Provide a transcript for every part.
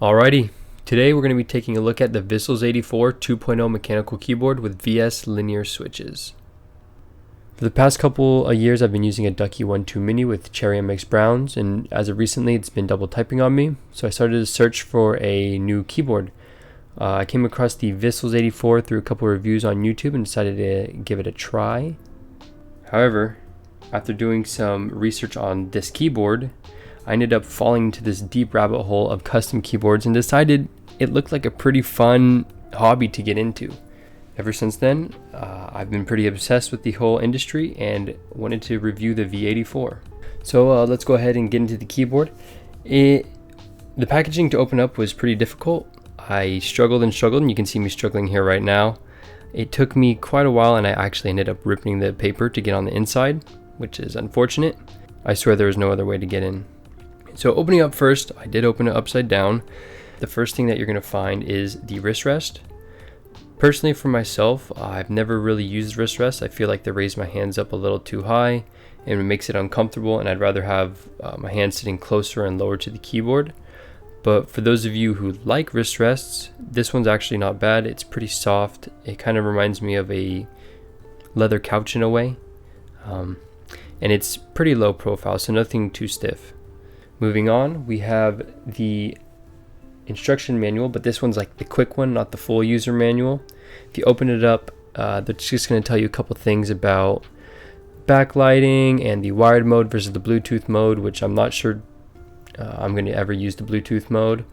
Alrighty, today we're going to be taking a look at the Vissles 84 2.0 mechanical keyboard with VS linear switches. For the past couple of years I've been using a Ducky 1.2 Mini with Cherry MX Browns, and as of recently it's been double typing on me, so I started to search for a new keyboard. I came across the Vissles 84 through a couple of reviews on YouTube and decided to give it a try. However, after doing some research on this keyboard, I ended up falling into this deep rabbit hole of custom keyboards and decided it looked like a pretty fun hobby to get into. Ever since then, I've been pretty obsessed with the whole industry and wanted to review the V84. So let's go ahead and get into the keyboard. The packaging to open up was pretty difficult. I struggled and you can see me struggling here right now. It took me quite a while and I actually ended up ripping the paper to get on the inside, which is unfortunate. I swear there was no other way to get in. So opening up first, I did open it upside down. The first thing that you're going to find is the wrist rest. Personally for myself, I've never really used wrist rests. I feel like they raise my hands up a little too high and it makes it uncomfortable, and I'd rather have my hands sitting closer and lower to the keyboard. But for those of you who like wrist rests, this one's actually not bad. It's pretty soft. It kind of reminds me of a leather couch in a way. And it's pretty low profile, so nothing too stiff. Moving on, we have the instruction manual, but this one's like the quick one, not the full user manual. If you open it up, they're just going to tell you a couple things about backlighting and the wired mode versus the Bluetooth mode, which I'm not sure I'm going to ever use the Bluetooth mode.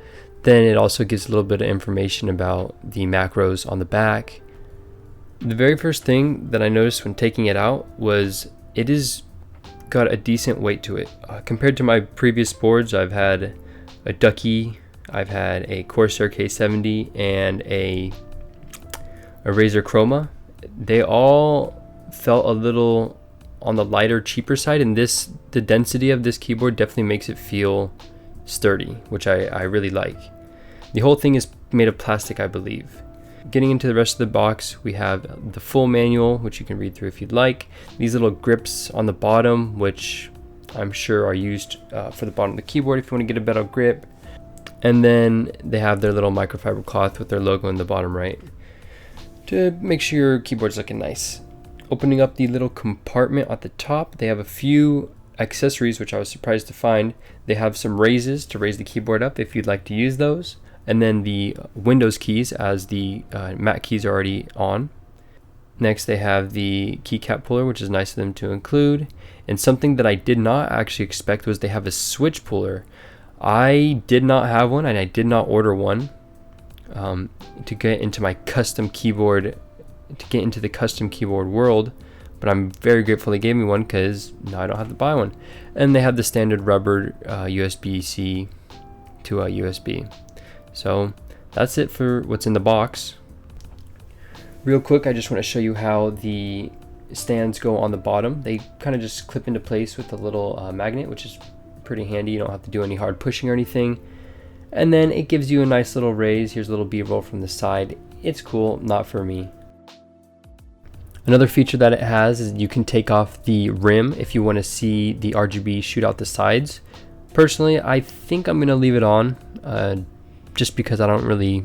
Then it also gives a little bit of information about the macros on the back. The very first thing that I noticed when taking it out was it is got a decent weight to it. Compared to my previous boards, I've had a Ducky, I've had a Corsair K70, and a Razer Chroma. They all felt a little on the lighter, cheaper side, and the density of this keyboard definitely makes it feel sturdy, which I really like. The whole thing is made of plastic, I believe. Getting into the rest of the box, we have the full manual, which you can read through if you'd like. These little grips on the bottom, which I'm sure are used for the bottom of the keyboard if you want to get a better grip. And then they have their little microfiber cloth with their logo in the bottom right to make sure your keyboard's looking nice. Opening up the little compartment at the top, they have a few accessories, which I was surprised to find. They have some raises to raise the keyboard up if you'd like to use those. And then the Windows keys, as the Mac keys are already on. Next they have the keycap puller, which is nice of them to include. And something that I did not actually expect was they have a switch puller. I did not have one and I did not order one to get into my custom keyboard, to get into the custom keyboard world. But I'm very grateful they gave me one because now I don't have to buy one. And they have the standard rubber USB-C to a USB. So that's it for what's in the box. Real quick, I just want to show you how the stands go on the bottom. They kind of just clip into place with a little magnet, which is pretty handy. You don't have to do any hard pushing or anything. And then it gives you a nice little raise. Here's a little B-roll from the side. It's cool, not for me. Another feature that it has is you can take off the rim if you want to see the RGB shoot out the sides. Personally, I think I'm going to leave it on. Just because I don't really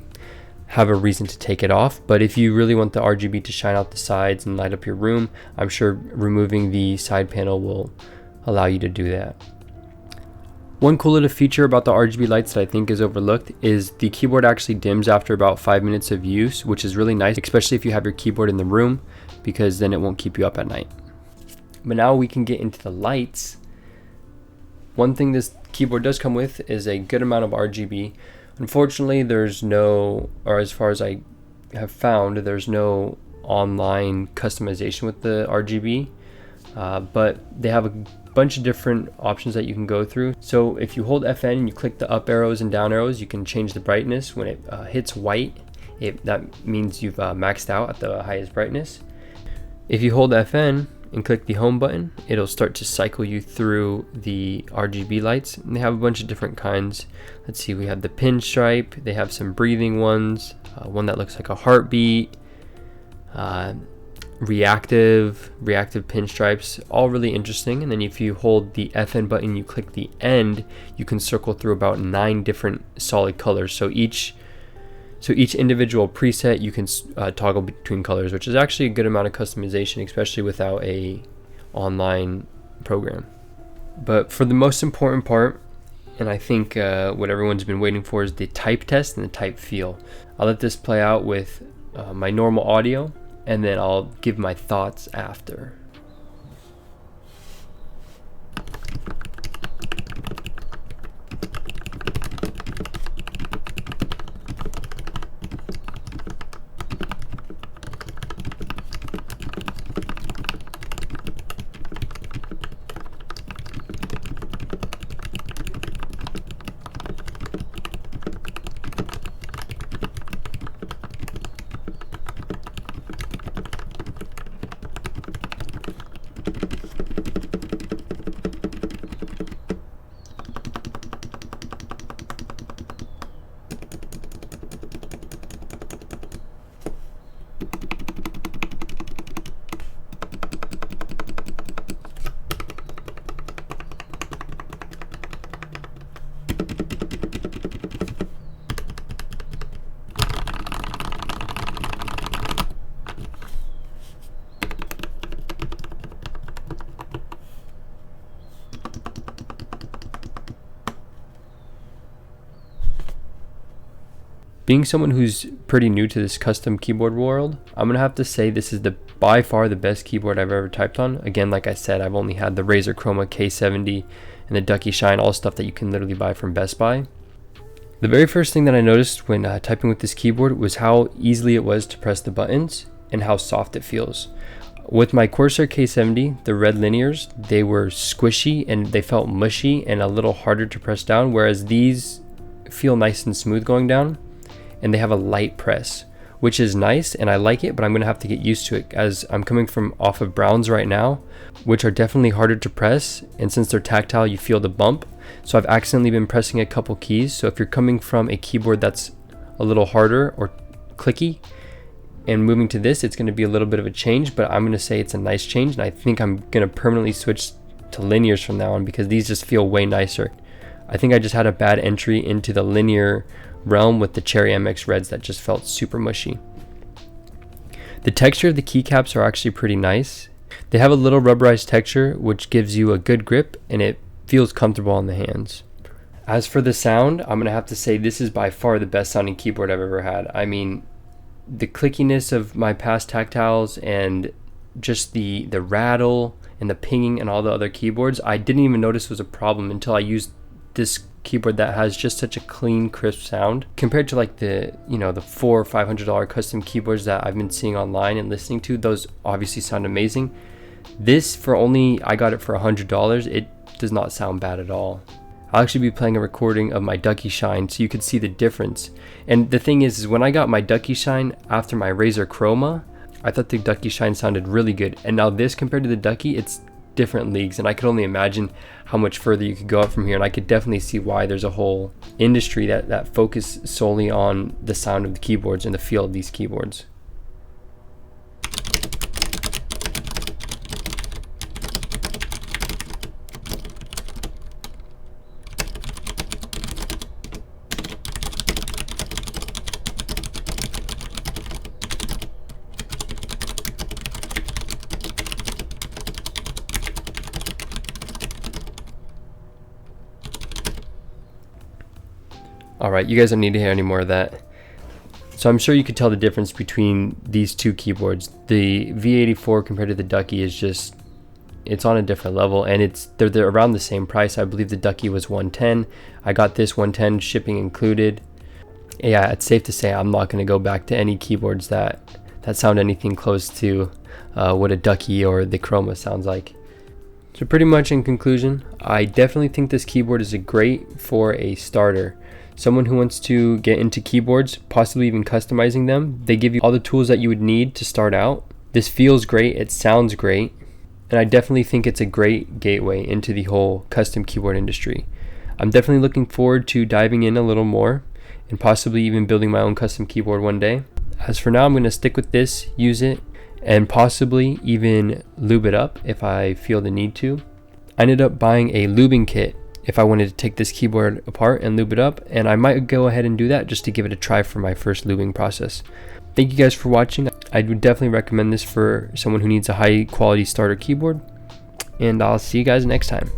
have a reason to take it off. But if you really want the RGB to shine out the sides and light up your room, I'm sure removing the side panel will allow you to do that. One cool little feature about the RGB lights that I think is overlooked is the keyboard actually dims after about 5 minutes of use, which is really nice, especially if you have your keyboard in the room, because then it won't keep you up at night. But now we can get into the lights. One thing this keyboard does come with is a good amount of RGB. Unfortunately, there's no, or as far as I have found, there's no online customization with the RGB, but they have a bunch of different options that you can go through. So if you hold FN and you click the up arrows and down arrows, you can change the brightness. When it hits white, that means you've maxed out at the highest brightness. If you hold FN and click the home button, it'll start to cycle you through the RGB lights, and they have a bunch of different kinds. Let's see, we have the pinstripe, they have some breathing ones, one that looks like a heartbeat, reactive pinstripes, all really interesting. And then if you hold the FN button, you click the end, you can circle through about 9 different solid colors. So each individual preset you can toggle between colors, which is actually a good amount of customization, especially without a online program. But for the most important part, and I think what everyone's been waiting for, is the type test and the type feel. I'll let this play out with my normal audio, and then I'll give my thoughts after. Being someone who's pretty new to this custom keyboard world, I'm gonna have to say this is by far the best keyboard I've ever typed on. Again, like I said, I've only had the Razer Chroma K70 and the Ducky Shine, all stuff that you can literally buy from Best Buy. The very first thing that I noticed when typing with this keyboard was how easily it was to press the buttons and how soft it feels. With my Corsair K70, the red linears, they were squishy and they felt mushy and a little harder to press down, whereas these feel nice and smooth going down. And they have a light press, which is nice and I like it, but I'm gonna have to get used to it as I'm coming from off of Browns right now, which are definitely harder to press, and since they're tactile you feel the bump. So I've accidentally been pressing a couple keys. So if you're coming from a keyboard that's a little harder or clicky and moving to this, it's gonna be a little bit of a change, but I'm gonna say it's a nice change, and I think I'm gonna permanently switch to linears from now on because these just feel way nicer. I think I just had a bad entry into the linear realm with the Cherry MX Reds that just felt super mushy. The texture of the keycaps are actually pretty nice. They have a little rubberized texture which gives you a good grip and it feels comfortable on the hands. As for the sound, I'm gonna have to say this is by far the best sounding keyboard I've ever had. I mean, the clickiness of my past tactiles and just the rattle and the pinging and all the other keyboards, I didn't even notice was a problem until I used this keyboard that has just such a clean, crisp sound compared to like the $400 or $500 custom keyboards that I've been seeing online and listening to. Those obviously sound amazing. This, I got it for $100. It does not sound bad at all. I'll actually be playing a recording of my Ducky Shine so you could see the difference. And the thing is when I got my Ducky Shine after my Razer Chroma, I thought the Ducky Shine sounded really good. And now this compared to the Ducky, it's different leagues, and I could only imagine how much further you could go up from here, and I could definitely see why there's a whole industry that focus solely on the sound of the keyboards and the feel of these keyboards. Alright, you guys don't need to hear any more of that. So I'm sure you could tell the difference between these two keyboards. The V84 compared to the Ducky is just, it's on a different level, and they're around the same price. I believe the Ducky was $110. I got this $110, shipping included. Yeah, it's safe to say I'm not going to go back to any keyboards that sound anything close to what a Ducky or the Chroma sounds like. So pretty much in conclusion, I definitely think this keyboard is great for a starter. Someone who wants to get into keyboards, possibly even customizing them. They give you all the tools that you would need to start out. This feels great, it sounds great, and I definitely think it's a great gateway into the whole custom keyboard industry. I'm definitely looking forward to diving in a little more and possibly even building my own custom keyboard one day. As for now, I'm going to stick with this, use it, and possibly even lube it up if I feel the need to. I ended up buying a lubing kit if I wanted to take this keyboard apart and lube it up, and I might go ahead and do that just to give it a try for my first lubing process. Thank you guys for watching. I would definitely recommend this for someone who needs a high quality starter keyboard, and I'll see you guys next time.